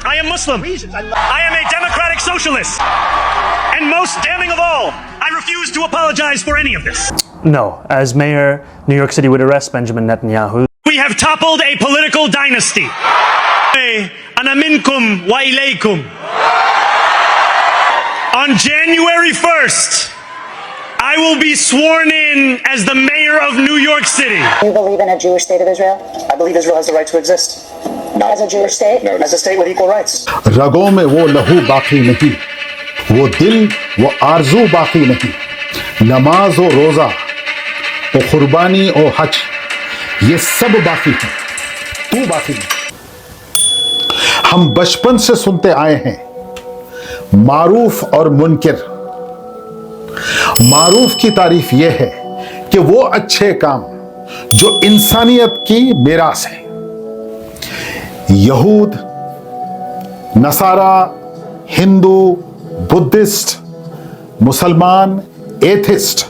I am Muslim. I am a democratic socialist. And most damning of all, I refuse to apologize for any of this. No, as mayor, New York City would arrest Benjamin Netanyahu. We have toppled a political dynasty. Ana minkum wa ilaykum. On January 1st, I will be sworn in as the mayor of New York City. You believe in a Jewish state of Israel? I believe Israel has the right to exist. As a Jewish state? No, as a state with equal rights. रगों में वो लहू बाकी नहीं, वो दिल वो आरजू बाकी नहीं, नमाज और रोजा वो कुर्बानी और हज ये सब बाकी है, तू बाकी नहीं। हम बचपन से सुनते आए हैं मारूफ और मुनकिर। मारूफ की तारीफ यह है कि वो अच्छे काम जो इंसानियत की मीरास है। यहूद, नसारा, हिंदू, बुद्धिस्ट, मुसलमान, एथिस्ट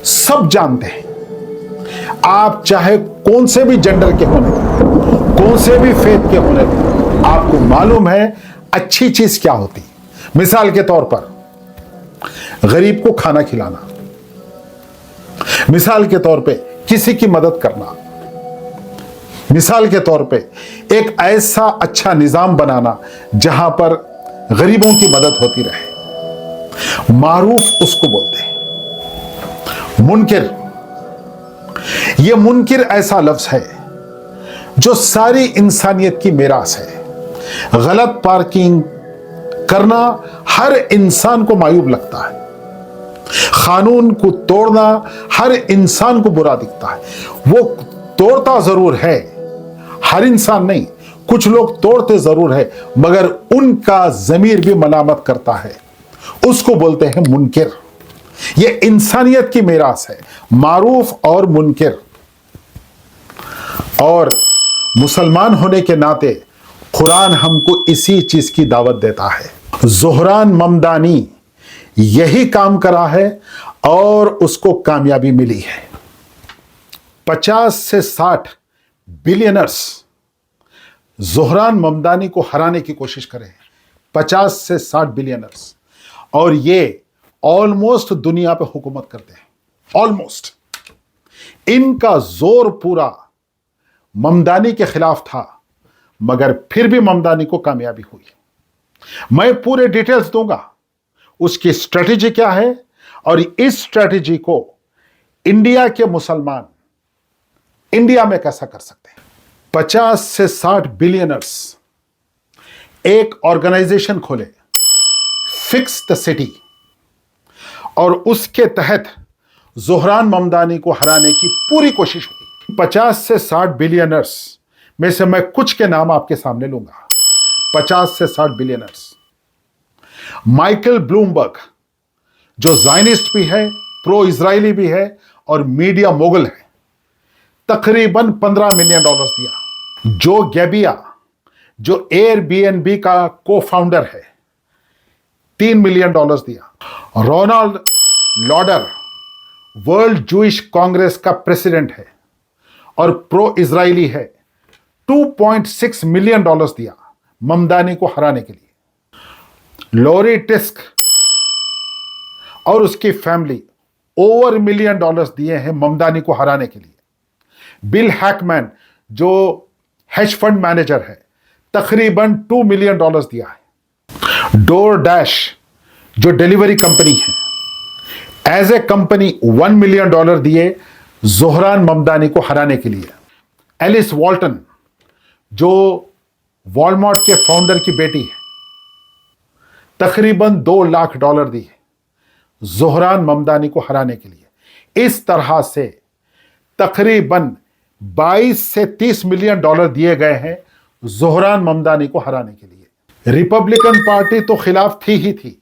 सब जानते हैं। आप चाहे कौन से भी जेंडर के होने, कौन से भी फेथ के होने, आपको मालूम है अच्छी चीज क्या होती। मिसाल के तौर पर गरीब को खाना खिलाना, मिसाल के तौर पे किसी की मदद करना, मिसाल के तौर पे एक ऐसा अच्छा निजाम बनाना जहां पर गरीबों की मदद होती रहे, मारूफ उसको बोलते हैं। मुनकिर, यह मुनकिर ऐसा लफ्ज है जो सारी इंसानियत की मीरास है। गलत पार्किंग करना हर इंसान को मायूब लगता है, कानून को तोड़ना हर इंसान को बुरा दिखता है। वो तोड़ता जरूर है, हर इंसान नहीं, कुछ लोग तोड़ते जरूर है, मगर उनका जमीर भी मलामत करता है, उसको बोलते हैं मुनकिर। ये इंसानियत की मीरास है, मारूफ और मुनकिर। और मुसलमान होने के नाते कुरान हमको इसी चीज की दावत देता है। ज़ोहरान ममदानी यही काम करा है और उसको कामयाबी मिली है। 50 से 60 बिलियनर्स ज़ोहरान ममदानी को हराने की कोशिश करें, 50 से 60 बिलियनर्स, और ये ऑलमोस्ट दुनिया पे हुकूमत करते हैं, ऑलमोस्ट। इनका जोर पूरा ममदानी के खिलाफ था, मगर फिर भी ममदानी को कामयाबी हुई। मैं पूरे डिटेल्स दूंगा उसकी स्ट्रेटेजी क्या है और इस स्ट्रेटेजी को इंडिया के मुसलमान इंडिया में कैसा कर सकते हैं। 50 से 60 बिलियनर्स एक ऑर्गेनाइजेशन खोले, फिक्स द सिटी, और उसके तहत ज़ोहरान ममदानी को हराने की पूरी कोशिश हुई। 50 से 60 बिलियनर्स में से मैं कुछ के नाम आपके सामने लूंगा। 50 से 60 बिलियनर्स। माइकल ब्लूमबर्ग, जो ज़ायनिस्ट भी है, प्रो इजरायली भी है और मीडिया मोगल है, तकरीबन $15 मिलियन दिया। जो गैबिया, जो एयरबीएनबी का को फाउंडर है, $3 मिलियन दिया। Ronald Lauder World Jewish Congress का प्रेसिडेंट है और प्रो इजरायली है, $2.6 मिलियन दिया ममदानी को हराने के लिए। लॉरी टिस्क और उसकी फैमिली ओवर $1 मिलियन दिए हैं ममदानी को हराने के लिए। बिल हैकमैन, जो हेज फंड मैनेजर है, तकरीबन $2 मिलियन दिया है। डोर डैश, जो डिलीवरी कंपनी है, एज ए कंपनी $1 मिलियन दिए ज़ोहरान ममदानी को हराने के लिए। एलिस वॉल्टन, जो वॉलमार्ट के फाउंडर की बेटी है, तकरीबन $2 लाख दिए ज़ोहरान ममदानी को हराने के लिए। इस तरह से तकरीबन 22 से 30 मिलियन डॉलर दिए गए हैं ज़ोहरान ममदानी को हराने के लिए। रिपब्लिकन पार्टी तो खिलाफ थी ही थी,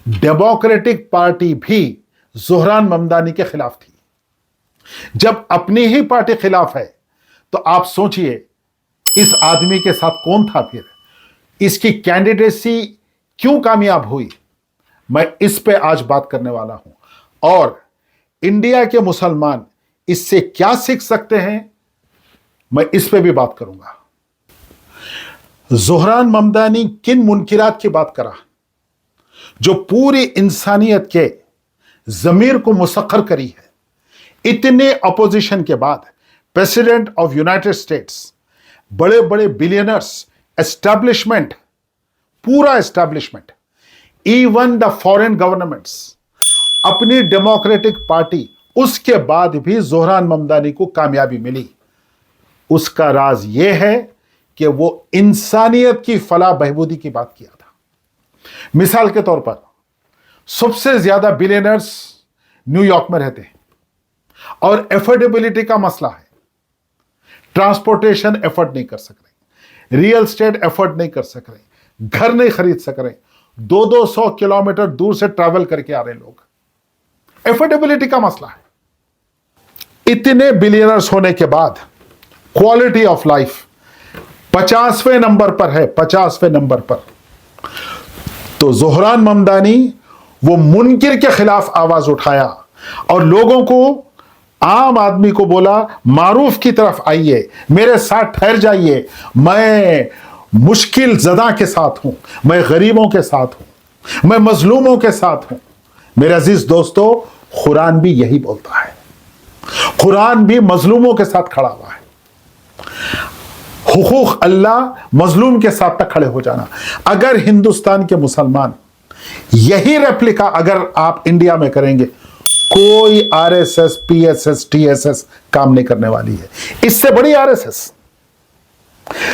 डेमोक्रेटिक पार्टी भी ज़ोहरान ममदानी के खिलाफ थी। जब अपनी ही पार्टी खिलाफ है तो आप सोचिए इस आदमी के साथ कौन था फिर, इसकी कैंडिडेसी क्यों कामयाब हुई। मैं इस पे आज बात करने वाला हूं और इंडिया के मुसलमान इससे क्या सीख सकते हैं, मैं इस पे भी बात करूंगा। ज़ोहरान ममदानी किन मुनकिरात की बात करा जो पूरी इंसानियत के ज़मीर को मुसख्खर करी है। इतने अपोजिशन के बाद प्रेसिडेंट ऑफ यूनाइटेड स्टेट्स, बड़े बड़े बिलियनर्स, एस्टैब्लिशमेंट, पूरा establishment, even the foreign governments, अपनी डेमोक्रेटिक पार्टी, उसके बाद भी ज़ोहरान ममदानी को कामयाबी मिली। उसका राज यह है कि वो इंसानियत की फलाह बहबूदी की बात किया था। मिसाल के तौर पर सबसे ज्यादा बिलियनर्स न्यूयॉर्क में रहते हैं और एफोर्डेबिलिटी का मसला है। ट्रांसपोर्टेशन एफोर्ड नहीं कर सक रहे, रियल एस्टेट एफोर्ड नहीं कर सक रहे, घर नहीं खरीद सक रहे, 200 किलोमीटर दूर से ट्रैवल करके आ रहे लोग। एफोर्डेबिलिटी का मसला है। इतने बिलियनर्स होने के बाद क्वालिटी ऑफ लाइफ 50वें नंबर पर है, 50वें नंबर पर। तो ज़ोहरान ममदानी वो मुनकिर के खिलाफ आवाज उठाया और लोगों को, आम आदमी को बोला, मारूफ की तरफ आइए, मेरे साथ ठहर जाइए, मैं मुश्किल ज़दा के साथ हूं, मैं गरीबों के साथ हूं, मैं मजलूमों के साथ हूं। मेरे अजीज दोस्तों, कुरान भी यही बोलता है। कुरान भी मजलूमों के साथ खड़ा हुआ है। हुकूक अल्लाह, मजलूम के साथ तक खड़े हो जाना। अगर हिंदुस्तान के मुसलमान यही रेप्लिका अगर आप इंडिया में करेंगे, कोई आरएसएस, पीएसएस, टीएसएस काम नहीं करने वाली है। इससे बड़ी आरएसएस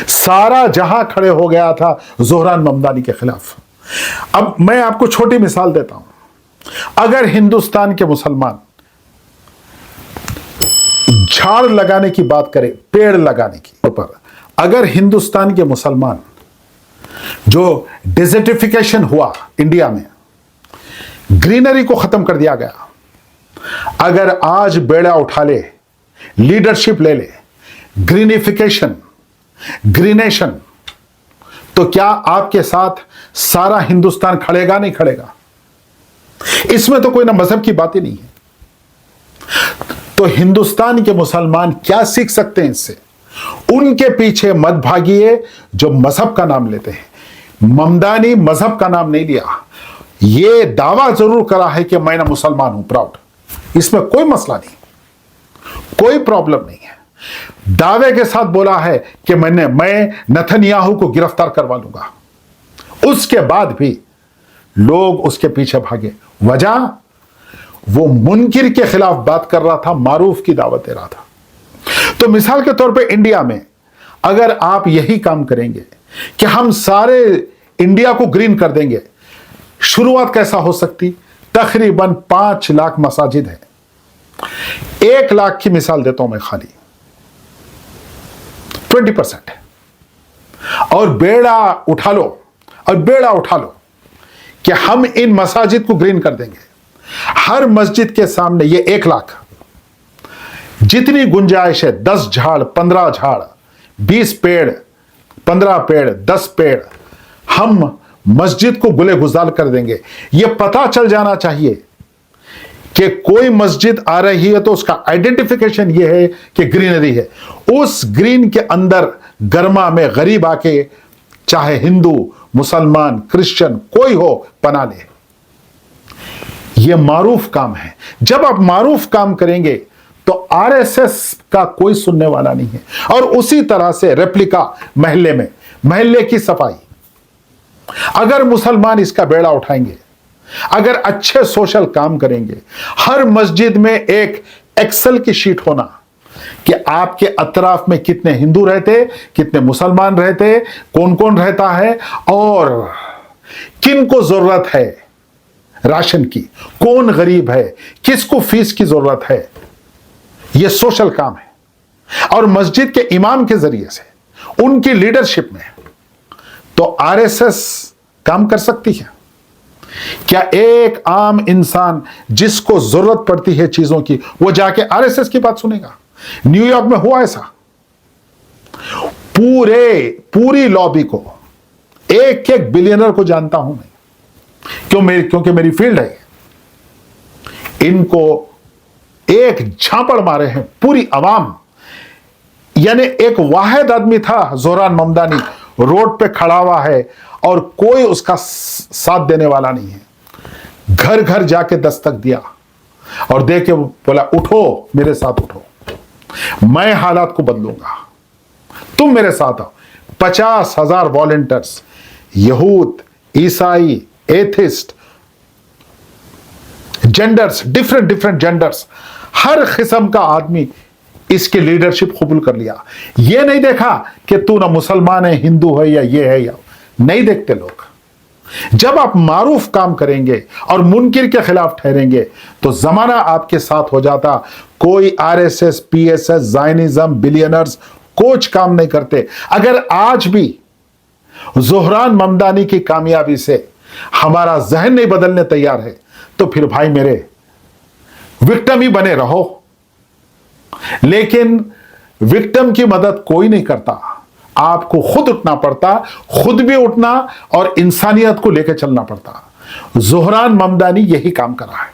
सारा जहां खड़े हो गया था ज़ोहरान ममदानी के खिलाफ। अब मैं आपको छोटी मिसाल देता हूं। अगर हिंदुस्तान के मुसलमान झाड़ लगाने की बात करें, पेड़ लगाने की ऊपर, अगर हिंदुस्तान के मुसलमान, जो डिजर्टिफिकेशन हुआ इंडिया में, ग्रीनरी को खत्म कर दिया गया, अगर आज बेड़ा उठा ले, लीडरशिप ले ले, ग्रीनिफिकेशन, ग्रीनेशन, तो क्या आपके साथ सारा हिंदुस्तान खड़ेगा? नहीं खड़ेगा। इसमें तो कोई ना मजहब की बात ही नहीं है। तो हिंदुस्तान के मुसलमान क्या सीख सकते हैं इससे? उनके पीछे मत भागिए जो मजहब का नाम लेते हैं। ममदानी मजहब का नाम नहीं लिया, यह दावा जरूर करा है कि मैं ना मुसलमान हूं, प्राउड। इसमें कोई मसला नहीं, कोई प्रॉब्लम नहीं है। दावे के साथ बोला है कि मैं नेतन्याहू को गिरफ्तार करवा लूंगा। उसके बाद भी लोग उसके पीछे भागे। वजह, वो मुनकिर के खिलाफ बात कर रहा था, मारूफ की दावत दे रहा था। तो मिसाल के तौर पे इंडिया में अगर आप यही काम करेंगे कि हम सारे इंडिया को ग्रीन कर देंगे, शुरुआत कैसा हो सकती? तकरीबन 5 लाख मसाजिद हैं। 1 लाख की मिसाल देता हूं मैं, खाली 20%। और बेड़ा उठा लो, और बेड़ा उठा लो कि हम इन मसाजिद को ग्रीन कर देंगे। हर मस्जिद के सामने ये 1 लाख, जितनी गुंजाइश है, 10 झाड़, 15 झाड़, 20 पेड़, 15 पेड़, 10 पेड़, हम मस्जिद को गुले गुलजार कर देंगे। यह पता चल जाना चाहिए कि कोई मस्जिद आ रही है तो उसका आइडेंटिफिकेशन यह है कि ग्रीनरी है। उस ग्रीन के अंदर गर्मा में गरीब आके, चाहे हिंदू, मुसलमान, क्रिश्चियन, कोई हो, पना ले। यह मारूफ काम है। जब आप मारूफ काम करेंगे तो आरएसएस का कोई सुनने वाला नहीं है। और उसी तरह से रेप्लिका महल्ले में, महल्ले की सफाई, अगर मुसलमान इसका बेड़ा उठाएंगे, अगर अच्छे सोशल काम करेंगे, हर मस्जिद में एक एक्सेल की शीट होना कि आपके अतराफ में कितने हिंदू रहते, कितने मुसलमान रहते, कौन कौन रहता है और किन को जरूरत है राशन की, कौन गरीब है, किसको फीस की जरूरत है। यह सोशल काम है। और मस्जिद के इमाम के जरिए से, उनकी लीडरशिप में, तो आरएसएस काम कर सकती है। क्या एक आम इंसान जिसको जरूरत पड़ती है चीजों की, वो जाके आरएसएस की बात सुनेगा? न्यूयॉर्क में हुआ ऐसा। पूरी लॉबी को, एक एक बिलियनर को जानता हूं मैं, क्योंकि मेरी फील्ड है। इनको एक झापड़ मारे हैं पूरी अवाम। यानी एक वाहिद आदमी था ज़ोहरान ममदानी, रोड पे खड़ा हुआ है और कोई उसका साथ देने वाला नहीं है। घर घर जाके दस्तक दिया और दे के बोला, उठो, मेरे साथ उठो, मैं हालात को बदलूंगा, तुम मेरे साथ आओ। 50,000 वॉलंटियर्स, यहूद, ईसाई, एथिस्ट, जेंडर्स, डिफरेंट जेंडर्स, हर किस्म का आदमी इसकी लीडरशिप कबूल कर लिया। यह नहीं देखा कि तू ना मुसलमान है, हिंदू है या ये है, या नहीं देखते लोग। जब आप मारूफ काम करेंगे और मुनकिर के खिलाफ ठहरेंगे तो जमाना आपके साथ हो जाता। कोई आरएसएस, पीएसएस, ज़ायनिज्म, बिलियनर्स कुछ काम नहीं करते। अगर आज भी ज़ोहरान ममदानी की कामयाबी से हमारा जहन नहीं बदलने तैयार है तो फिर भाई मेरे विक्टिम ही बने रहो। लेकिन विक्टिम की मदद कोई नहीं करता, आपको खुद उठना पड़ता, खुद भी उठना और इंसानियत को लेकर चलना पड़ता। ज़ोहरान ममदानी यही काम कर रहा है।